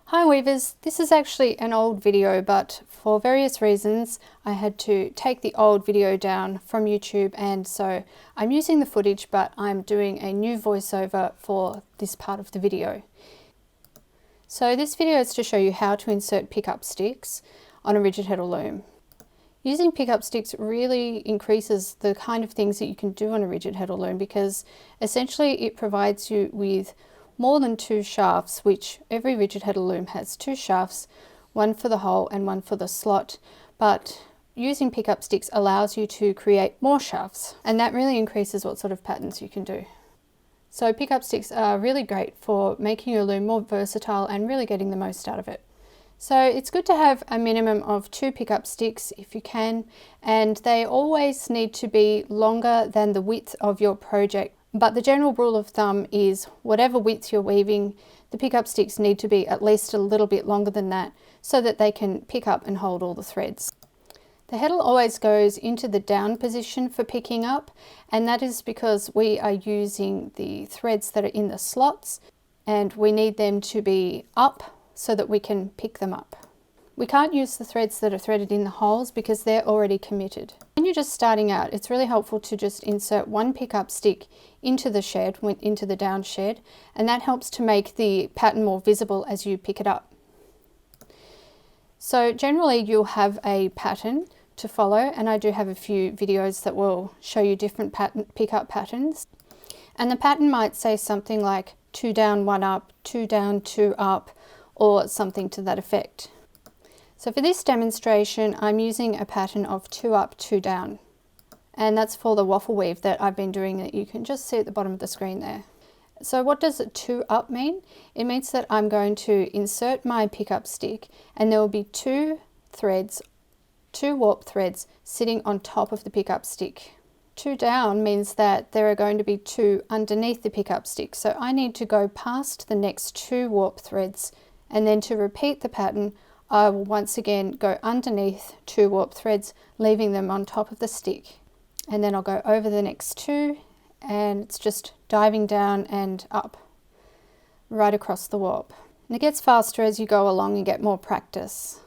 Hi weavers, this is actually an old video, but for various reasons I had to take the old video down from YouTube, and so I'm using the footage but I'm doing a new voiceover for this part of the video. So this video is to show you how to insert pickup sticks on a rigid heddle loom. Using pickup sticks really increases the kind of things that you can do on a rigid heddle loom, because essentially it provides you with more than two shafts, which every rigid heddle loom has two shafts, one for the hole and one for the slot, but using pickup sticks allows you to create more shafts, and that really increases what sort of patterns you can do. So pickup sticks are really great for making your loom more versatile and really getting the most out of it. So it's good to have a minimum of 2 pickup sticks if you can, and they always need to be longer than the width of your project. But the general rule of thumb is whatever width you're weaving, the pickup sticks need to be at least a little bit longer than that so that they can pick up and hold all the threads. The heddle always goes into the down position for picking up, and that is because we are using the threads that are in the slots and we need them to be up so that we can pick them up. We can't use the threads that are threaded in the holes because they're already committed. When you're just starting out, it's really helpful to just insert one pickup stick into the shed, into the down shed, and that helps to make the pattern more visible as you pick it up. So generally you'll have a pattern to follow, and I do have a few videos that will show you different pickup patterns. And the pattern might say something like 2 down, 1 up, 2 down, 2 up, or something to that effect. So for this demonstration, I'm using a pattern of 2 up, 2 down. And that's for the waffle weave that I've been doing, that you can just see at the bottom of the screen there. So what does 2 up mean? It means that I'm going to insert my pickup stick and there will be 2 threads, 2 warp threads sitting on top of the pickup stick. 2 down means that there are going to be 2 underneath the pickup stick. So I need to go past the next 2 warp threads, and then to repeat the pattern, I will once again go underneath 2 warp threads, leaving them on top of the stick. And then I'll go over the next 2, and it's just diving down and up, right across the warp. And it gets faster as you go along and get more practice.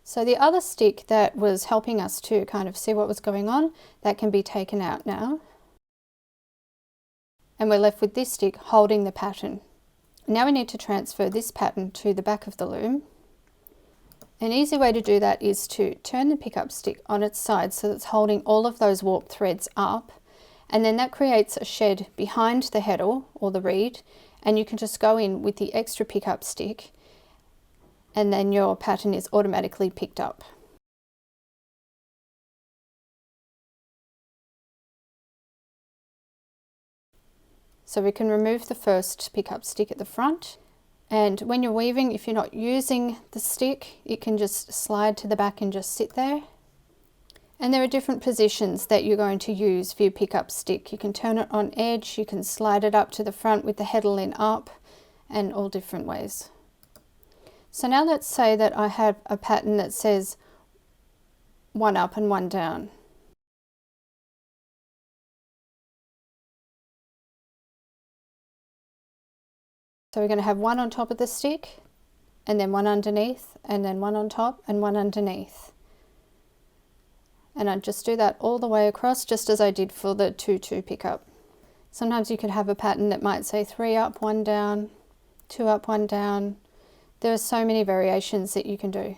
So the other stick that was helping us to kind of see what was going on, that can be taken out now. And we're left with this stick holding the pattern. Now we need to transfer this pattern to the back of the loom. An easy way to do that is to turn the pickup stick on its side so that it's holding all of those warp threads up, and then that creates a shed behind the heddle or the reed, and you can just go in with the extra pickup stick, and then your pattern is automatically picked up. So we can remove the first pickup stick at the front, and when you're weaving, if you're not using the stick, it can just slide to the back and just sit there. And there are different positions that you're going to use for your pickup stick. You can turn it on edge, you can slide it up to the front with the heddle in up, and all different ways. So now let's say that I have a pattern that says 1 up and 1 down. So we're going to have 1 on top of the stick, and then 1 underneath, and then 1 on top and 1 underneath. And I just do that all the way across, just as I did for the 2-2 pickup. Sometimes you could have a pattern that might say 3 up, 1 down, 2 up, 1 down. There are so many variations that you can do.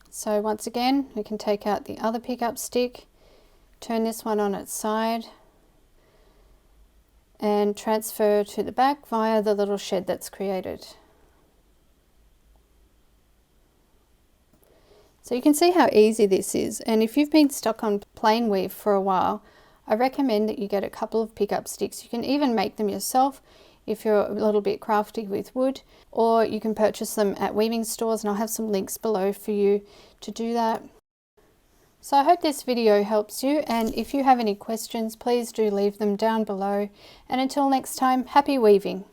So once again, we can take out the other pickup stick, turn this one on its side, and transfer to the back via the little shed that's created. So you can see how easy this is, and if you've been stuck on plain weave for a while, I recommend that you get a couple of pickup sticks. You can even make them yourself if you're a little bit crafty with wood, or you can purchase them at weaving stores, and I'll have some links below for you to do that. So I hope this video helps you, and if you have any questions, please do leave them down below. And until next time, happy weaving!